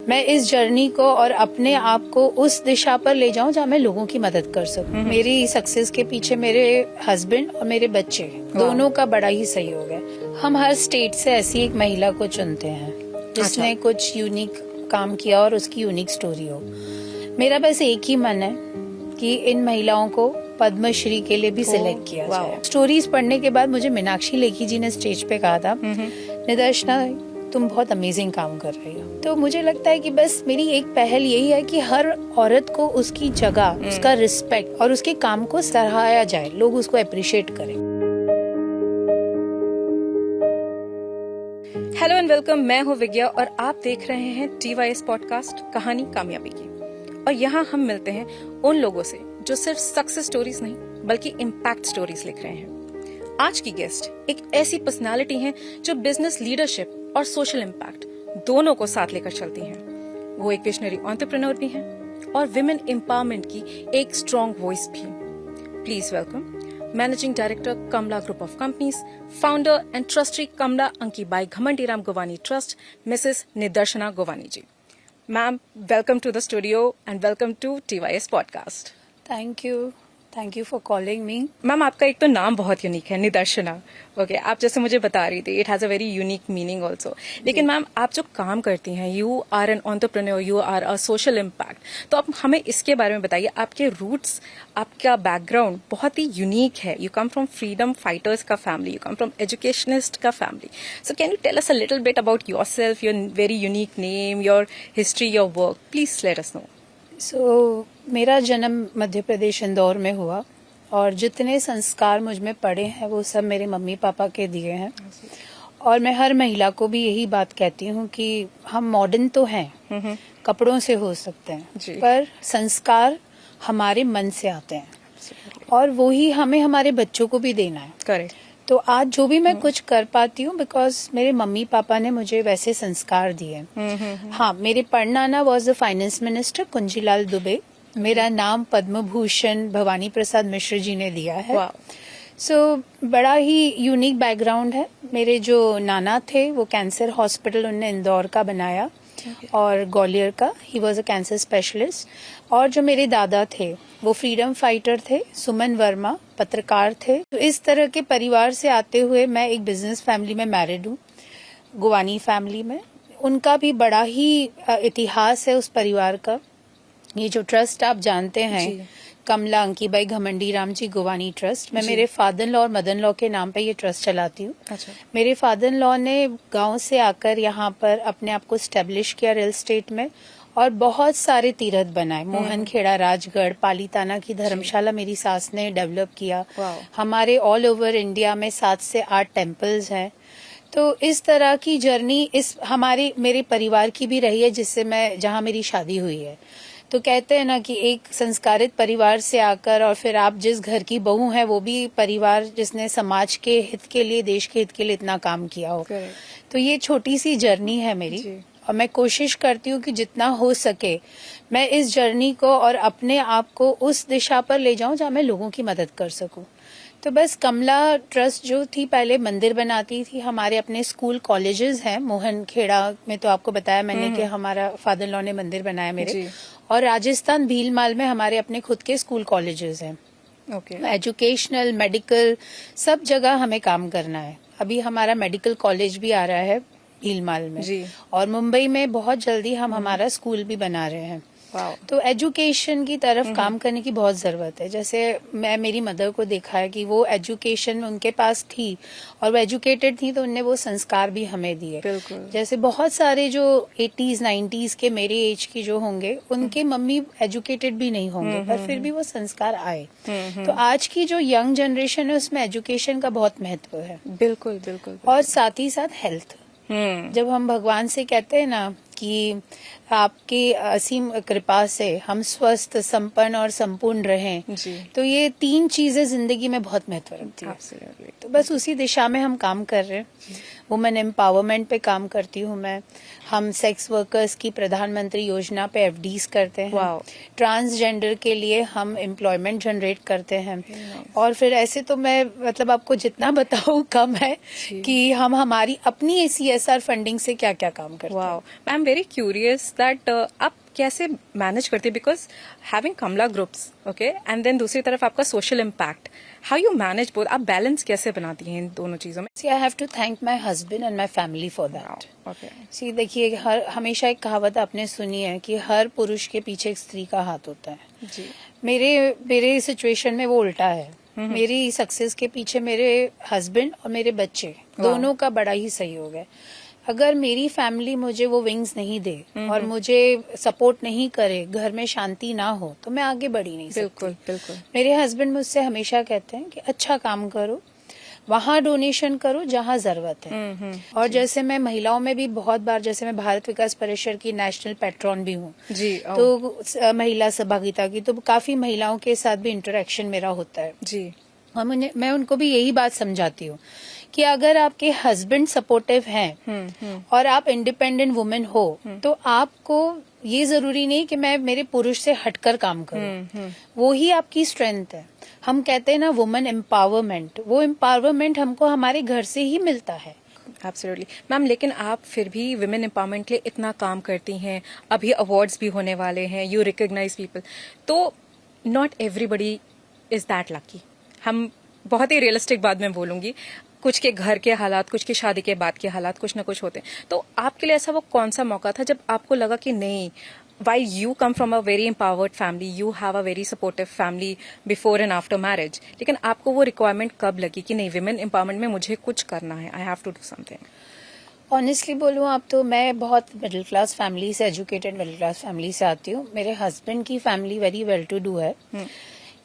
मैं इस जर्नी को और अपने आप को उस दिशा पर ले जाऊं जहां मैं लोगों की मदद कर सकूं। मेरी सक्सेस के पीछे मेरे हस्बैंड और मेरे बच्चे दोनों का बड़ा ही सहयोग है। हम हर स्टेट से ऐसी एक महिला को चुनते हैं जिसने कुछ यूनिक काम किया और उसकी यूनिक स्टोरी हो। मेरा बस एक ही मन है कि इन महिलाओं को पद्मश्री के लिए भी सिलेक्ट किया जाए। स्टोरीज पढ़ने के बाद मुझे मीनाक्षी लेखी जी ने स्टेज पे कहा था, निदर्शना तुम बहुत अमेजिंग काम कर रही हो। तो मुझे लगता है कि बस मेरी एक पहल यही है कि हर औरत को उसकी जगह, उसका रिस्पेक्ट और उसके काम को सराहाया जाए, लोग उसको अप्रिशिएट करें। हेलो एंड वेलकम, मैं हूँ विज्ञा और आप देख रहे हैं TYS पॉडकास्ट कहानी कामयाबी की। और यहाँ हम मिलते हैं उन लोगों से जो सिर्फ सक्सेस स्टोरीज नहीं बल्कि इम्पैक्ट स्टोरीज लिख रहे हैं। आज की गेस्ट एक ऐसी पर्सनालिटी हैं जो बिजनेस लीडरशिप और सोशल इम्पैक्ट दोनों को साथ लेकर चलती हैं। वो एक विजनरी एंटरप्रेन्योर भी हैं और विमेन एम्पावरमेंट की एक स्ट्रॉन्ग वॉइस भी। Please welcome managing director Kamala group of companies, founder and trustee Kamala Ankibai Ghamandiram Gowani trust, Mrs Nidarshana Gowani ji. Ma'am, welcome to the studio and welcome to TYS podcast. Thank you for calling me. Ma'am, आपका एक तो नाम बहुत unique है, निदर्शना। Okay, आप जैसे मुझे बता रही थी, it has a very unique meaning also. लेकिन मैम, आप जो काम करती हैं, you are an entrepreneur, you are a social impact. तो आप हमें इसके बारे में बताइए। आपके रूट्स, आपका बैकग्राउंड बहुत ही यूनिक है। You come from freedom fighters का फैमिली, यू कम फ्रॉम एजुकेशनिस्ट का फैमिली। So can you tell us a little bit about yourself, your very unique name, your history, your work? Please let us know. So मेरा जन्म मध्य प्रदेश इंदौर में हुआ और जितने संस्कार मुझ में पड़े हैं वो सब मेरे मम्मी पापा के दिए हैं। और मैं हर महिला को भी यही बात कहती हूँ कि हम मॉडर्न तो हैं, कपड़ों से हो सकते हैं, पर संस्कार हमारे मन से आते हैं और वो ही हमें हमारे बच्चों को भी देना है। करेक्ट। तो आज जो भी मैं कुछ कर पाती हूँ बिकॉज मेरे मम्मी पापा ने मुझे वैसे संस्कार दिए। हाँ, मेरे पढ़नाना was the finance minister Kunjilal Dubey. मेरा नाम पद्म भूषण भवानी प्रसाद मिश्र जी ने दिया है। सो बड़ा ही यूनिक बैकग्राउंड है। मेरे जो नाना थे वो कैंसर हॉस्पिटल उनने इंदौर का बनाया और ग्वालियर का, he was a cancer specialist. और जो मेरे दादा थे वो फ्रीडम फाइटर थे, सुमन वर्मा पत्रकार थे। तो इस तरह के परिवार से आते हुए मैं एक बिजनेस फैमिली में मैरिड हूँ, गोवानी फैमिली में। उनका भी बड़ा ही इतिहास है उस परिवार का। ये जो ट्रस्ट आप जानते हैं, कमला अंकीबाई घमंडीराम जी गोवानी ट्रस्ट, मैं मेरे फादर लॉ और मदर लॉ के नाम पे ये ट्रस्ट चलाती हूँ। अच्छा। मेरे फादर लॉ ने गांव से आकर यहाँ पर अपने आप को स्टेब्लिश किया रियल एस्टेट में और बहुत सारे तीर्थ बनाए। मोहन खेड़ा, राजगढ़, पालीताना की धर्मशाला मेरी सास ने डेवलप किया। हमारे ऑल ओवर इंडिया में 7 से 8 टेम्पल्स हैं। तो इस तरह की जर्नी इस मेरे परिवार की भी रही है, जिससे मैं जहाँ मेरी शादी हुई है। तो कहते हैं ना कि एक संस्कारित परिवार से आकर और फिर आप जिस घर की बहू हैं वो भी परिवार जिसने समाज के हित के लिए, देश के हित के लिए इतना काम किया हो। तो ये छोटी सी जर्नी है मेरी और मैं कोशिश करती हूँ कि जितना हो सके मैं इस जर्नी को और अपने आप को उस दिशा पर ले जाऊं जहाँ मैं लोगों की मदद कर सकूं। तो बस कमला ट्रस्ट जो थी पहले मंदिर बनाती थी। हमारे अपने स्कूल कॉलेजेस हैं, मोहन खेड़ा में तो आपको बताया मैंने कि हमारा फादर लॉ ने मंदिर बनाया मेरे। और राजस्थान भीलमाल में हमारे अपने खुद के स्कूल कॉलेजेस हैं। एजुकेशनल, मेडिकल, सब जगह हमें काम करना है। अभी हमारा मेडिकल कॉलेज भी आ रहा है भीलमाल में और मुंबई में बहुत जल्दी हम हमारा स्कूल भी बना रहे हैं। तो एजुकेशन की तरफ काम करने की बहुत जरूरत है। जैसे मैं मेरी मदर को देखा है कि वो एजुकेशन उनके पास थी और वो एजुकेटेड थी, तो उनने वो संस्कार भी हमें दिए। जैसे बहुत सारे जो 80s 90s के मेरे एज की जो होंगे उनके मम्मी एजुकेटेड भी नहीं होंगे, पर फिर भी वो संस्कार आए। तो आज की जो यंग जनरेशन है उसमें एजुकेशन का बहुत महत्व है। बिल्कुल बिल्कुल। और साथ ही साथ हेल्थ। जब हम भगवान से कहते हैं ना कि आपकी असीम कृपा से हम स्वस्थ, संपन्न और संपूर्ण रहें, तो ये 3 चीजें जिंदगी में बहुत महत्व रखती है। तो बस उसी दिशा में हम काम कर रहे हैं। वुमेन एम्पावरमेंट पे काम करती हूँ मैं। हम सेक्स वर्कर्स की प्रधानमंत्री योजना पे एफडीज करते हैं। Wow. ट्रांसजेंडर के लिए हम एम्प्लॉयमेंट जनरेट करते हैं। और फिर ऐसे तो मैं मतलब आपको जितना बताऊँ कम है कि हम हमारी अपनी CSR फंडिंग से क्या क्या काम करते हैं। Wow, I am very curious that आप कैसे मैनेज करते हैं, because having Kamla groups, okay, and then दूसरी तरफ आपका social impact, how you manage both, आप बैलेंस कैसे बनाती हैं इन दोनों चीजों में? See, I have to thank my husband and my family for that. Okay, See, देखिए हमेशा एक कहावत आपने सुनी है कि हर पुरुष के पीछे एक स्त्री का हाथ होता है। जी, मेरे सिचुएशन में वो उल्टा है। मेरी सक्सेस के पीछे मेरे हस्बैंड और मेरे बच्चे दोनों का बड़ा ही सहयोग है। अगर मेरी फैमिली मुझे वो विंग्स नहीं दे और मुझे सपोर्ट नहीं करे, घर में शांति ना हो, तो मैं आगे बढ़ ही नहीं सकती। बिल्कुल बिल्कुल। मेरे हस्बैंड मुझसे हमेशा कहते हैं कि अच्छा काम करो, वहाँ डोनेशन करो जहाँ जरूरत है। और जैसे मैं महिलाओं में भी बहुत बार, जैसे मैं भारत विकास परिषद की नेशनल पैट्रॉन भी हूँ, जी, तो महिला सहभागिता की, तो काफी महिलाओं के साथ भी इंटरेक्शन मेरा होता है। जी, और मैं उनको भी यही बात समझाती हूँ कि अगर आपके हस्बैंड सपोर्टिव हैं और आप इंडिपेंडेंट वुमेन हो, तो आपको ये जरूरी नहीं कि मैं मेरे पुरुष से हटकर काम करूँ। वो ही आपकी स्ट्रेंथ है। हम कहते हैं ना वुमेन एम्पावरमेंट, वो एम्पावरमेंट हमको हमारे घर से ही मिलता है। एब्सोल्युटली मैम, लेकिन आप फिर भी विमेन एम्पावरमेंट के लिए इतना काम करती हैं, अभी अवार्ड्स भी होने वाले हैं, यू रिकॉग्नाइज पीपल, तो not everybody is that lucky. हम बहुत ही रियलिस्टिक बात में बोलूंगी, कुछ के घर के हालात, कुछ की शादी के बाद के हालात, कुछ ना कुछ होते हैं। तो आपके लिए ऐसा वो कौन सा मौका था जब आपको लगा कि नहीं, while you come from a very empowered family, you have a very supportive family before and after marriage, लेकिन आपको वो रिक्वायरमेंट कब लगी कि नहीं, विमेन एम्पावरमेंट में मुझे कुछ करना है, I have to do something? Honestly बोलूँ आप, तो मैं बहुत मिडिल क्लास फैमिली से, एजुकेटेड मिडिल क्लास फैमिली से आती हूँ। मेरे हस्बैंड की family very well to do है।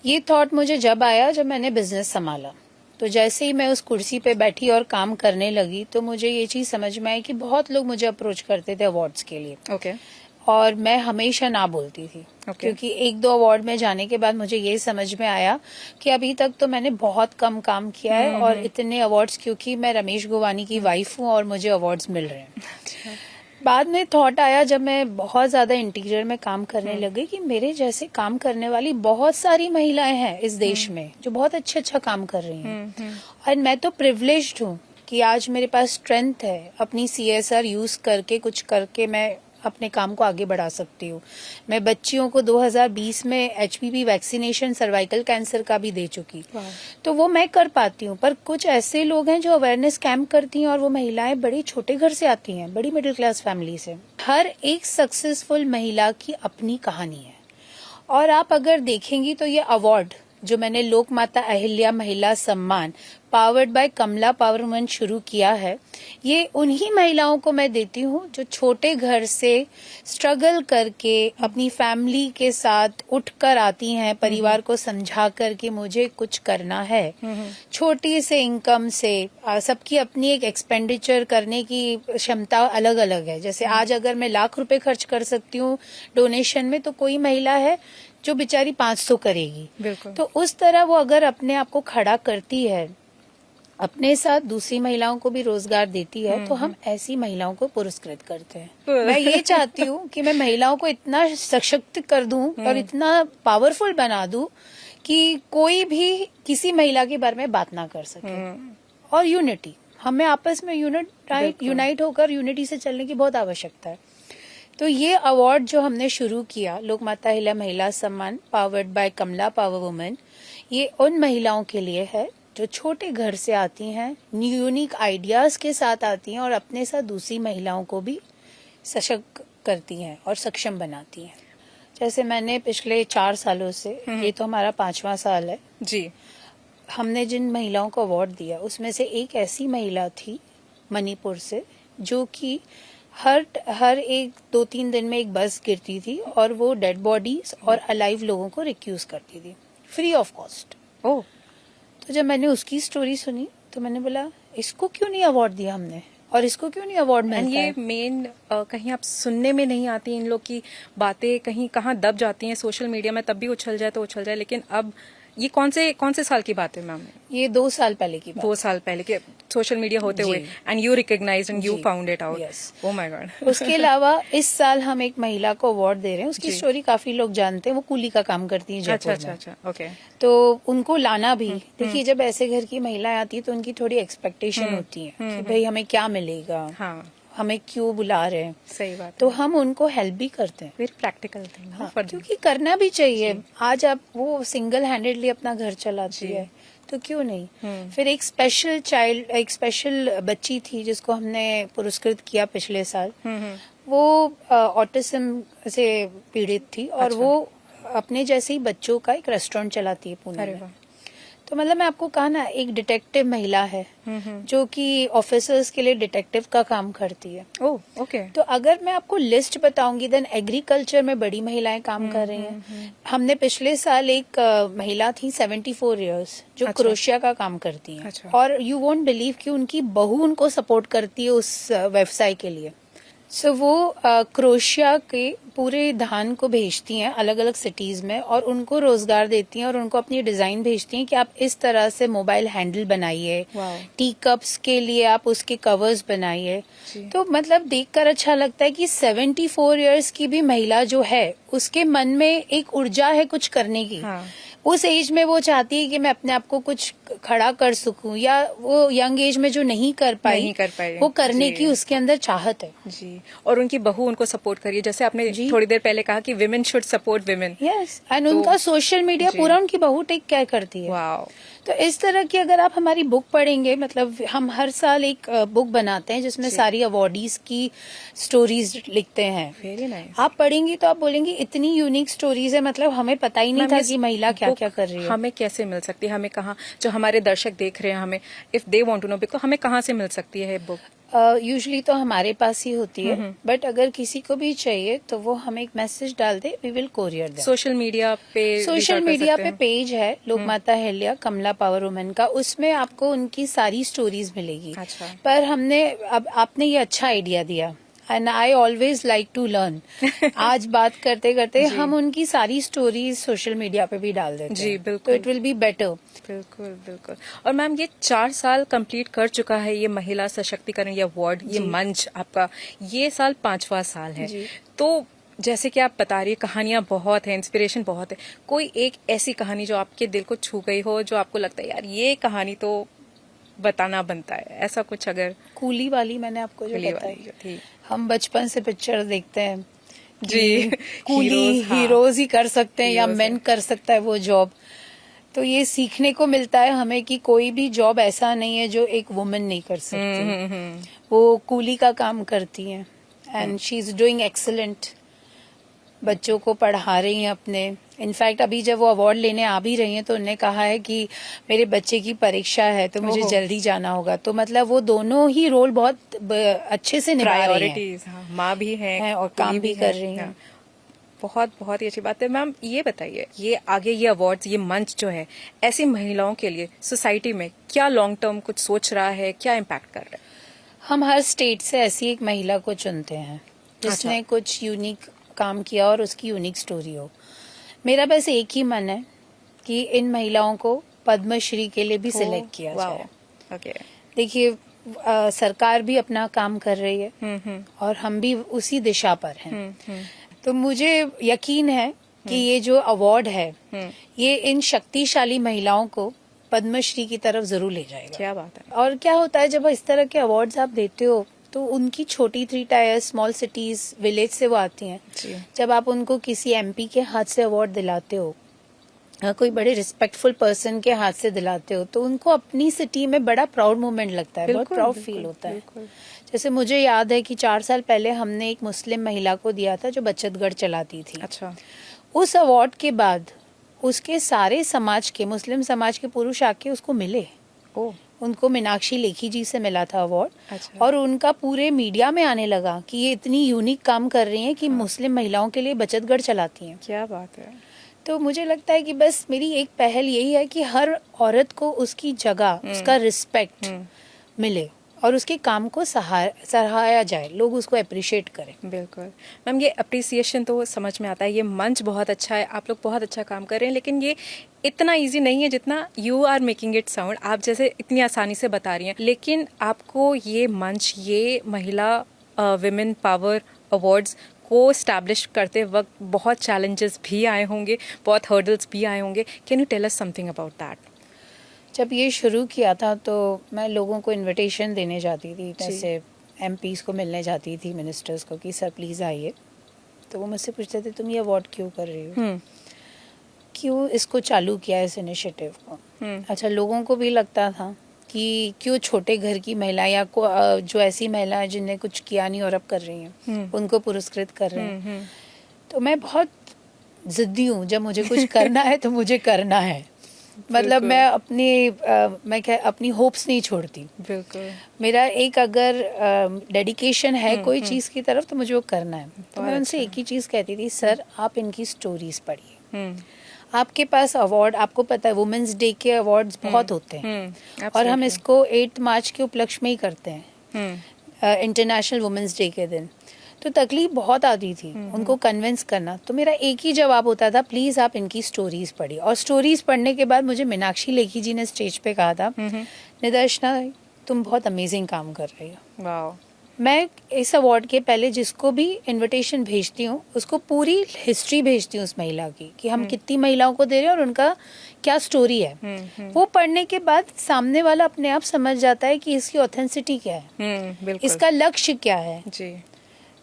ये थॉट मुझे जब आया जब मैंने बिजनेस संभाला, तो जैसे ही मैं उस कुर्सी पे बैठी और काम करने लगी, तो मुझे ये चीज समझ में आई कि बहुत लोग मुझे अप्रोच करते थे अवार्ड्स के लिए। ओके, और मैं हमेशा ना बोलती थी। क्योंकि एक दो अवार्ड में जाने के बाद मुझे ये समझ में आया कि अभी तक तो मैंने बहुत कम काम किया है, और इतने अवार्ड्स, क्योंकि मैं रमेश गोवानी की वाइफ हूँ और मुझे अवार्ड्स मिल रहे हैं। बाद में थॉट आया जब मैं बहुत ज्यादा इंटीरियर में काम करने लगी कि मेरे जैसे काम करने वाली बहुत सारी महिलाएं हैं इस देश में जो बहुत अच्छा काम कर रही हैं। और मैं तो प्रिविलेज्ड हूँ कि आज मेरे पास स्ट्रेंथ है, अपनी CSR यूज करके कुछ करके मैं अपने काम को आगे बढ़ा सकती हूँ। मैं बच्चियों को 2020 में HPV वैक्सीनेशन सर्वाइकल कैंसर का भी दे चुकी, तो वो मैं कर पाती हूँ। पर कुछ ऐसे लोग हैं जो अवेयरनेस कैंप करती हैं, और वो महिलाएं बड़े छोटे घर से आती हैं, बड़ी मिडिल क्लास फैमिली से। हर एक सक्सेसफुल महिला की अपनी कहानी है। और आप अगर देखेंगी तो ये अवार्ड जो मैंने लोक माता अहिल्या महिला सम्मान powered by Kamla power woman शुरू किया है, ये उन्हीं महिलाओं को मैं देती हूँ जो छोटे घर से स्ट्रगल करके अपनी फैमिली के साथ उठकर आती हैं, परिवार को समझा कर कि मुझे कुछ करना है। छोटी से इनकम से सबकी अपनी एक एक्सपेंडिचर करने की क्षमता अलग अलग है। जैसे आज अगर मैं लाख रुपए खर्च कर सकती हूँ डोनेशन में, तो कोई महिला है जो बेचारी 500 करेगी। बिल्कुल। तो उस तरह वो अगर अपने आप को खड़ा करती है, अपने साथ दूसरी महिलाओं को भी रोजगार देती है, तो हम ऐसी महिलाओं को पुरस्कृत करते हैं। मैं ये चाहती हूँ कि मैं महिलाओं को इतना सशक्त कर दूं और इतना पावरफुल बना दूं कि कोई भी किसी महिला के बारे में बात ना कर सके। और यूनिटी, हमें आपस में यूनाइट होकर यूनिटी से चलने की बहुत आवश्यकता है। तो ये अवार्ड जो हमने शुरू किया, लोक माता अहिल्या महिला सम्मान powered by Kamla power woman, ये उन महिलाओं के लिए है जो छोटे घर से आती हैं, यूनिक आइडियाज के साथ आती हैं और अपने साथ दूसरी महिलाओं को भी सशक्त करती हैं और सक्षम बनाती हैं। जैसे मैंने पिछले 4 सालों से, ये तो हमारा 5वां साल है जी, हमने जिन महिलाओं को अवार्ड दिया, उसमें से एक ऐसी महिला थी मणिपुर से, जो कि हर एक 2-3 दिन में एक बस गिरती थी और वो डेड बॉडीज और अलाइव लोगों को रिक्यूज करती थी फ्री ऑफ कॉस्ट। ओह, तो जब मैंने उसकी स्टोरी सुनी तो मैंने बोला इसको क्यों नहीं अवार्ड दिया हमने, और इसको क्यों नहीं अवार्ड मिलता ये है। मेन कहीं आप सुनने में नहीं आती, इन लोग की बातें कहीं कहाँ दब जाती हैं सोशल मीडिया में, तब भी उछल जाए तो उछल जाए, लेकिन अब ये कौन से साल की बात है मैम? ये 2 साल पहले की बात। 2 साल पहले के सोशल मीडिया होते हुए, and you recognise and you जी, found it out. yes. Oh my God. उसके अलावा इस साल हम एक महिला को अवार्ड दे रहे हैं, उसकी जी। स्टोरी काफी लोग जानते हैं, वो कूली का काम करती है अच्छा जयपुर अच्छा में। अच्छा, ओके। तो उनको लाना भी, देखिए जब ऐसे घर की महिलाएं आती है तो उनकी थोड़ी एक्सपेक्टेशन होती है कि भाई हमें क्या मिलेगा, हाँ, हमें क्यों बुला रहे हैं, सही बात तो है। हम उनको हेल्प भी करते हैं। Very practical thing. हाँ, क्योंकि करना भी चाहिए। आज आप वो सिंगल हैंडेडली अपना घर चलाती जी। है तो क्यों नहीं। फिर एक स्पेशल बच्ची थी जिसको हमने पुरस्कृत किया पिछले साल। वो ऑटिज्म से पीड़ित थी और अच्छा। वो अपने जैसे ही बच्चों का एक रेस्टोरेंट चलाती है पुणे अरे में। वाह। तो मतलब मैं आपको कहा ना, एक डिटेक्टिव महिला है जो कि ऑफिसर्स के लिए डिटेक्टिव का काम करती है। Oh okay. तो अगर मैं आपको लिस्ट बताऊंगी, देन एग्रीकल्चर में बड़ी महिलाएं काम कर रही हैं। हमने पिछले साल एक महिला थी 74 इयर्स जो अच्छा। क्रोशिया का काम करती हैं। अच्छा। और यू वोंट बिलीव कि उनकी बहू उनको सपोर्ट करती है उस व्यवसाय के लिए। सो वो क्रोशिया के पूरे धान को भेजती हैं अलग अलग सिटीज में और उनको रोजगार देती हैं और उनको अपनी डिजाइन भेजती हैं कि आप इस तरह से मोबाइल हैंडल बनाइए, वाओ। टी कप्स के लिए आप उसके कवर्स बनाइए। जी। तो मतलब देखकर अच्छा लगता है कि 74 इयर्स की भी महिला जो है उसके मन में एक ऊर्जा है कुछ करने की। हाँ। उस एज में वो चाहती है कि मैं अपने आप को कुछ खड़ा कर सकूं, या वो यंग एज में जो नहीं कर पाई वो करने जी। की उसके अंदर चाहत है। जी, और उनकी बहू उनको सपोर्ट करिए, जैसे आपने जी। थोड़ी देर पहले कहा कि women should support women. Yes, and तो- उनका सोशल मीडिया जी। पूरा उनकी बहू टेक केयर करती है। वाओ। तो इस तरह की अगर आप हमारी बुक पढ़ेंगे, मतलब हम हर साल एक बुक बनाते हैं जिसमें जी। सारी अवार्डीज की स्टोरीज लिखते हैं। Very nice. आप पढ़ेंगी तो आप बोलेंगी इतनी यूनिक स्टोरीज है, मतलब हमें पता ही नहीं मैम, था इस कि महिला क्या book क्या कर रही है। हमें कैसे मिल सकती है? हमें कहाँ, जो हमारे दर्शक देख रहे हैं, हमें if they want to know, तो हमें कहाँ से मिल सकती है बुक? यूजुअली तो हमारे पास ही होती है, बट अगर किसी को भी चाहिए तो वो हमें एक मैसेज डाल दे, we will courier them. Social media पे सोशल मीडिया पे पेज है लोकमाता अहिल्या कमला पावर वुमेन का, उसमें आपको उनकी सारी स्टोरीज मिलेगी। अच्छा। पर हमने अब आपने ये अच्छा आइडिया दिया, and I always like to learn. आज बात करते करते हम उनकी सारी स्टोरीज सोशल मीडिया पे भी डाल देते जी, हैं, बिल्कुल। तो इट विल बी बेटर। बिल्कुल बिल्कुल। और मैम, ये 4 साल कंप्लीट कर चुका है ये महिला सशक्तिकरण, ये अवार्ड, ये मंच आपका, ये साल 5वां साल है। जी। तो जैसे कि आप बता रही है, कहानियां बहुत है, इंस्पिरेशन बहुत है, कोई एक ऐसी कहानी जो आपके दिल को छू गई हो, जो आपको लगता है यार ये कहानी तो बताना बनता है, ऐसा कुछ अगर? कूली वाली मैंने आपको जो कूली बताई, वाली, ठीक। हम बचपन से पिक्चर देखते हैं कि जी। कूली Heroes, हाँ। हीरोज ही कर सकते हैं या Heroes मेन है। कर सकता है वो जॉब। तो ये सीखने को मिलता है हमें कि कोई भी जॉब ऐसा नहीं है जो एक वुमेन नहीं कर सकती। वो कूली का काम करती हैं and she is doing excellent. बच्चों को पढ़ा रही हैं अपने। इनफैक्ट अभी जब वो अवार्ड लेने आ भी रही हैं तो उन्होंने कहा है कि मेरे बच्चे की परीक्षा है तो मुझे ओहो। जल्दी जाना होगा। तो मतलब वो दोनों ही रोल बहुत अच्छे से निभा रही हैं। प्रायोरिटीज, हाँ, माँ भी है और काम भी कर रही हैं। बहुत बहुत ही अच्छी बात है। मैम, ये बताइए, ये आगे ये अवार्ड्स, ये मंच जो है, ऐसी महिलाओं के लिए सोसाइटी में क्या लॉन्ग टर्म कुछ सोच रहा है, क्या इम्पैक्ट कर रहा है? हम हर स्टेट से ऐसी एक महिला को चुनते हैं जिसने कुछ यूनिक काम किया और उसकी यूनिक स्टोरी हो। मेरा बस एक ही मन है कि इन महिलाओं को पद्मश्री के लिए भी सिलेक्ट किया जाए। ओके। देखिए, सरकार भी अपना काम कर रही है और हम भी उसी दिशा पर हैं। तो मुझे यकीन है कि ये जो अवार्ड है ये इन शक्तिशाली महिलाओं को पद्मश्री की तरफ जरूर ले जाएगा। क्या बात है। और क्या होता है, जब इस तरह के अवार्ड्स आप देते हो तो उनकी छोटी 3 टायर स्मॉल सिटीज विलेज से वो आती हैं। जी। जब आप उनको किसी एमपी के हाथ से अवार्ड दिलाते हो, कोई बड़े रिस्पेक्टफुल पर्सन के हाथ से दिलाते हो, तो उनको अपनी सिटी में बड़ा प्राउड मोमेंट लगता है, बहुत प्राउड फील होता है। जैसे मुझे याद है कि 4 साल पहले हमने एक मुस्लिम महिला को दिया था जो बचतगढ़ चलाती थी। अच्छा। उस अवार्ड के बाद उसके सारे समाज के, मुस्लिम समाज के पुरुष आके उसको मिले। उनको मीनाक्षी लेखी जी से मिला था अवार्ड। अच्छा। और उनका पूरे मीडिया में आने लगा कि ये इतनी यूनिक काम कर रही हैं कि मुस्लिम महिलाओं के लिए बचतगढ़ चलाती हैं। क्या बात है। तो मुझे लगता है कि बस मेरी एक पहल यही है कि हर औरत को उसकी जगह, उसका रिस्पेक्ट मिले। और उसके काम को सराहाया जाए, लोग उसको अप्रिशिएट करें। बिल्कुल मैम, ये अप्रिसिएशन तो समझ में आता है, ये मंच बहुत अच्छा है, आप लोग बहुत अच्छा काम कर रहे हैं, लेकिन ये इतना इजी नहीं है जितना you are making it sound. आप जैसे इतनी आसानी से बता रही हैं, लेकिन आपको ये मंच, ये महिला विमेन पावर अवार्ड्स को स्टैब्लिश करते वक्त बहुत चैलेंजेस भी आए होंगे, बहुत हर्डल्स भी आए होंगे। Can you tell us something about that? जब ये शुरू किया था तो मैं लोगों को इनविटेशन देने जाती थी, जैसे एमपीज़ को मिलने जाती थी, मिनिस्टर्स को, कि सर प्लीज़ आइए। तो वो मुझसे पूछते थे तुम ये अवार्ड क्यों कर रही हो, क्यों इसको चालू किया है इस इनिशिएटिव को। अच्छा, लोगों को भी लगता था कि क्यों छोटे घर की महिला या जो ऐसी महिला है जिनने कुछ किया नहीं और अब कर रही हैं, उनको पुरस्कृत कर रहे हैं। तो मैं बहुत ज़िद्दी हूँ, जब मुझे कुछ करना है तो मुझे करना है। मतलब मैं अपनी होप्स नहीं छोड़ती। बिल्कुल। मेरा एक अगर डेडिकेशन है कोई चीज़ की तरफ तो मुझे वो करना है। तो मैं उनसे एक ही चीज़ कहती थी, सर आप इनकी स्टोरीज पढ़िए। आपके पास अवार्ड, आपको पता है वुमेन्स डे के अवार्ड्स बहुत होते हैं और हम इसको 8 मार्च के उपलक्ष्य में ही करते हैं, इंटरनेशनल वुमेन्स डे के दिन। तो तकलीफ बहुत आती थी उनको कन्विंस करना। तो मेरा एक ही जवाब होता था, प्लीज़ आप इनकी स्टोरीज पढ़िए। और स्टोरीज पढ़ने के बाद मुझे मीनाक्षी लेखी जी ने स्टेज पे कहा था, निदर्शना तुम बहुत अमेजिंग काम कर रही हो। वाओ। मैं इस अवार्ड के पहले जिसको भी इनविटेशन भेजती हूँ उसको पूरी हिस्ट्री भेजती हूँ उस महिला की, कि हम कितनी महिलाओं को दे रहे हैं और उनका क्या स्टोरी है। वो पढ़ने के बाद सामने वाला अपने आप समझ जाता है कि इसकी ऑथेंसिटी क्या है, इसका लक्ष्य क्या है जी।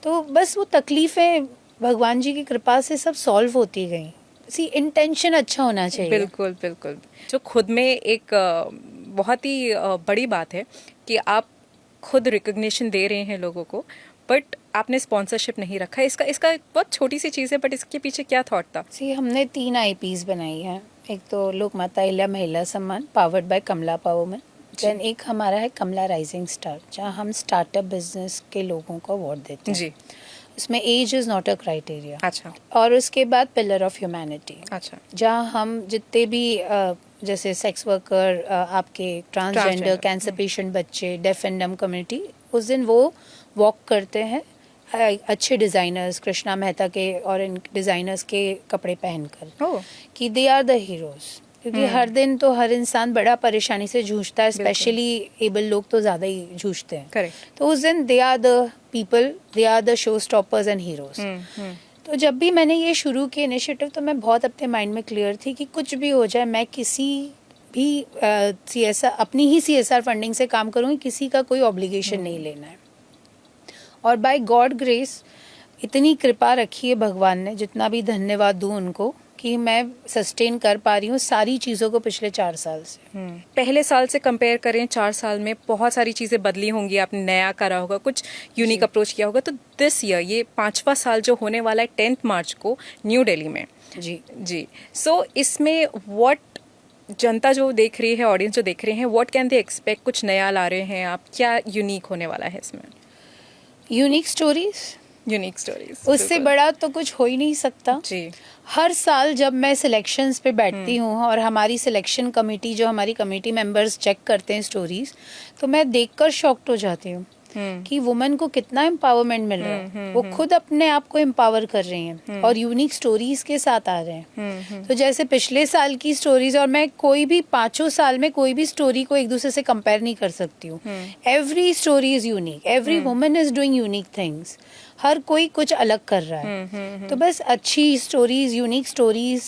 तो बस वो तकलीफें भगवान जी की कृपा से सब सॉल्व होती गई। सी इंटेंशन अच्छा होना चाहिए। बिल्कुल बिल्कुल, जो खुद में एक बहुत ही बड़ी बात है कि आप खुद रिकग्निशन दे रहे हैं लोगों को, बट आपने स्पॉन्सरशिप नहीं रखा। इसका बहुत छोटी सी चीज़ है, बट इसके पीछे क्या थॉट था? सी हमने 3 आईपीज बनाई हैं। एक तो लोकमाता अहिल्या महिला सम्मान पावर्ड बाय कमला पावरवुमन, देन एक हमारा है कमला राइजिंग स्टार, जहाँ हम स्टार्टअप बिजनेस के लोगों को अवार्ड देते हैं। जी। उसमें age is not a criteria. अच्छा। और उसके बाद पिलर ऑफ ह्यूमैनिटी, अच्छा। जहाँ हम जितने भी जैसे सेक्स वर्कर, आपके ट्रांसजेंडर, कैंसर पेशेंट बच्चे, डेफ एंड डम कम्युनिटी, उस दिन वो वॉक करते हैं अच्छे डिज़ाइनर्स, कृष्णा मेहता के और इन डिज़ाइनर्स के कपड़े पहनकर, कि दे आर द हीरोज़। क्योंकि हर दिन तो हर इंसान बड़ा परेशानी से जूझता है, स्पेशली एबल लोग तो ज़्यादा ही जूझते हैं। करेक्ट। तो उस दिन they are the people, they are the show stoppers and heroes. तो जब भी मैंने ये शुरू किया इनिशिएटिव तो मैं बहुत अपने माइंड में क्लियर थी कि कुछ भी हो जाए मैं किसी भी CSR, अपनी ही CSR फंडिंग से काम करूँगी, किसी का कोई ऑब्लिगेशन नहीं लेना है। और बाय गॉड ग्रेस इतनी कृपा रखी है भगवान ने, जितना भी धन्यवाद दूँ उनको, कि मैं सस्टेन कर पा रही हूँ सारी चीज़ों को पिछले 4 साल से। पहले साल से कंपेयर करें, 4 साल में बहुत सारी चीज़ें बदली होंगी, आपने नया करा होगा, कुछ यूनिक अप्रोच किया होगा। तो दिस ईयर, ये 5वां साल जो होने वाला है 10 मार्च को न्यू दिल्ली में। जी। सो इसमें व्हाट जनता जो देख रही है, ऑडियंस जो देख रहे हैं, व्हाट कैन दे एक्सपेक्ट? कुछ नया ला रहे हैं आप? क्या यूनिक होने वाला है इसमें? यूनिक स्टोरीज, उससे बड़ा तो कुछ हो ही नहीं सकता। जी। हर साल जब मैं सिलेक्शंस पे बैठती हूँ और हमारी सिलेक्शन कमेटी, जो हमारी कमेटी मेंबर्स चेक करते हैं स्टोरीज, तो मैं देखकर शॉक्ड हो जाती हूँ कि वुमेन को कितना एम्पावरमेंट मिल रहा है। वो खुद अपने आप को एम्पावर कर रही हैं और यूनिक स्टोरीज के साथ आ रहे हैं। तो जैसे पिछले साल की स्टोरीज, और मैं कोई भी 5 साल में कोई भी स्टोरी को एक दूसरे से कंपेयर नहीं कर सकती हूँ। Every story is unique, every woman is doing unique things, हर कोई कुछ अलग कर रहा है। तो बस अच्छी स्टोरीज,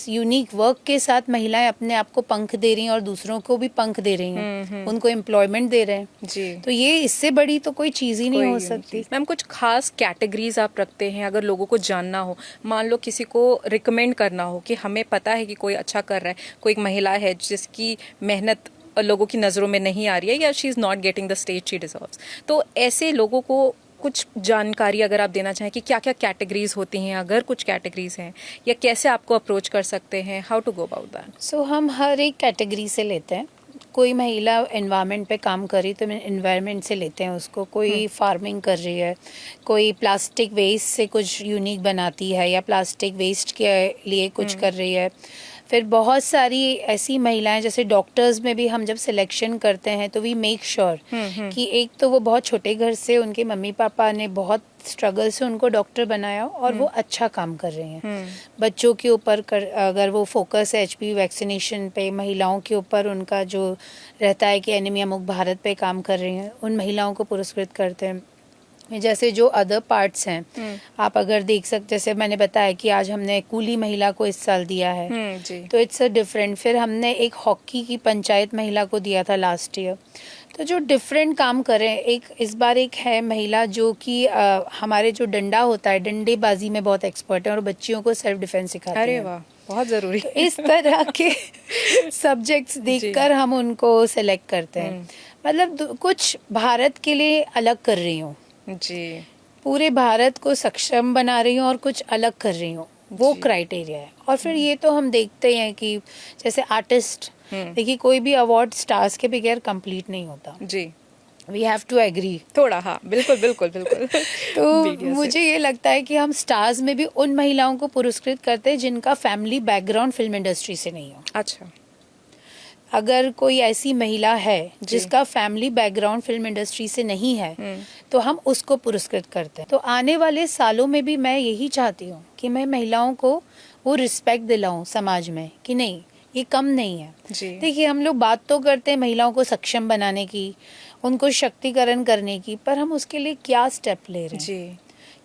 यूनिक वर्क के साथ महिलाएं अपने आप को पंख दे रही हैं और दूसरों को भी पंख दे रही हैं, उनको एम्प्लॉयमेंट दे रहे हैं। जी। तो ये इससे बड़ी तो कोई चीज ही नहीं हो सकती। मैम, कुछ खास कैटेगरीज आप रखते हैं अगर लोगों को जानना हो? मान लो किसी को रिकमेंड करना हो कि हमें पता है कि कोई अच्छा कर रहा है, कोई एक महिला है जिसकी मेहनत लोगों की नजरों में नहीं आ रही है, या she is not getting the stage she deserves, तो ऐसे लोगों को कुछ जानकारी अगर आप देना चाहें कि क्या क्या कैटेगरीज होती हैं, अगर कुछ कैटेगरीज हैं, या कैसे आपको अप्रोच कर सकते हैं, how to go about that? So हम हर एक कैटेगरी से लेते हैं। कोई महिला एनवायरनमेंट पे काम कर रही तो एनवायरनमेंट से लेते हैं उसको, कोई फार्मिंग कर रही है, कोई प्लास्टिक वेस्ट से कुछ यूनिक बनाती है या प्लास्टिक वेस्ट के लिए कुछ कर रही है, फिर बहुत सारी ऐसी महिलाएं, जैसे डॉक्टर्स में भी हम जब सिलेक्शन करते हैं तो वी मेक श्योर कि एक तो वो बहुत छोटे घर से, उनके मम्मी पापा ने बहुत स्ट्रगल से उनको डॉक्टर बनाया और वो अच्छा काम कर रहे हैं। बच्चों के ऊपर अगर वो फोकस है HPV वैक्सीनेशन पे, महिलाओं के ऊपर उनका जो रहता है कि एनीमिया मुक्त भारत पे काम कर रही हैं, उन महिलाओं को पुरस्कृत करते हैं। जैसे जो अदर पार्ट्स हैं, आप अगर देख सकते, जैसे मैंने बताया कि आज हमने कूली महिला को इस साल दिया है, जी। तो इट्स अ डिफरेंट। फिर हमने एक हॉकी की पंचायत महिला को दिया था लास्ट ईयर। तो जो डिफरेंट काम करें, एक इस बार एक है महिला जो कि हमारे जो डंडा होता है, डंडेबाजी में बहुत एक्सपर्ट है और बच्चियों को सेल्फ डिफेंस सिखाती है। अरे वाह, बहुत जरूरी। तो इस तरह के सब्जेक्ट्स देखकर हम उनको सेलेक्ट करते हैं। मतलब कुछ भारत के लिए अलग कर रही हूँ जी, पूरे भारत को सक्षम बना रही हूँ और कुछ अलग कर रही हूँ, वो क्राइटेरिया है। और फिर ये तो हम देखते हैं कि जैसे आर्टिस्ट, देखिए कोई भी अवार्ड स्टार्स के बगैर कंप्लीट नहीं होता। जी, वी हैव टू एग्री थोड़ा, हाँ, बिल्कुल बिल्कुल बिल्कुल। तो मुझे ये लगता है कि हम स्टार्स में भी उन महिलाओं को पुरस्कृत करते हैं जिनका फैमिली बैकग्राउंड फिल्म इंडस्ट्री से नहीं हो। अच्छा, अगर कोई ऐसी महिला है जिसका फैमिली बैकग्राउंड फिल्म इंडस्ट्री से नहीं है, तो हम उसको पुरस्कृत करते हैं। तो आने वाले सालों में भी मैं यही चाहती हूँ कि मैं महिलाओं को वो रिस्पेक्ट दिलाऊं समाज में, कि नहीं ये कम नहीं है। देखिए हम लोग बात तो करते हैं महिलाओं को सक्षम बनाने की, उनको शक्तिकरण करने की, पर हम उसके लिए क्या स्टेप ले रहे हैं? जी,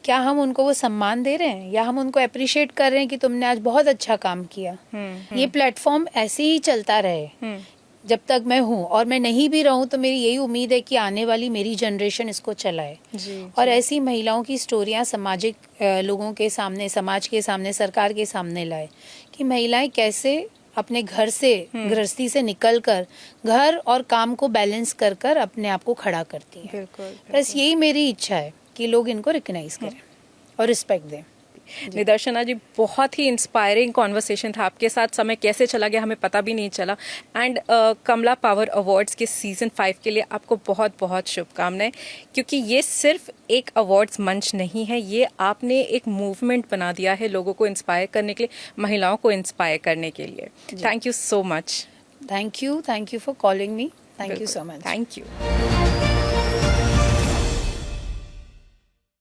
क्या हम उनको वो सम्मान दे रहे हैं या हम उनको अप्रिशिएट कर रहे हैं कि तुमने आज बहुत अच्छा काम किया? ये प्लेटफॉर्म ऐसे ही चलता रहे जब तक मैं हूँ, और मैं नहीं भी रहूँ तो मेरी यही उम्मीद है कि आने वाली मेरी जनरेशन इसको चलाए और ऐसी महिलाओं की स्टोरियाँ सामाजिक लोगों के सामने, समाज के सामने, सरकार के सामने लाए कि महिलाएं कैसे अपने घर से, गृहस्थी से निकलकर घर और काम को बैलेंस कर कर अपने आप को खड़ा करती हैं। बस यही मेरी इच्छा है कि लोग इनको रिकग्नाइज करें और रिस्पेक्ट दें। निदर्शना जी, बहुत ही इंस्पायरिंग कॉन्वर्सेशन था आपके साथ। समय कैसे चला गया हमें पता भी नहीं चला। एंड कमला पावर अवार्ड्स के सीजन 5 के लिए आपको बहुत बहुत शुभकामनाएं, क्योंकि ये सिर्फ एक अवार्ड्स मंच नहीं है, ये आपने एक मूवमेंट बना दिया है लोगों को इंस्पायर करने के लिए, महिलाओं को इंस्पायर करने के लिए। Thank you so much. Thank you for calling me. Thank you so much. Thank you.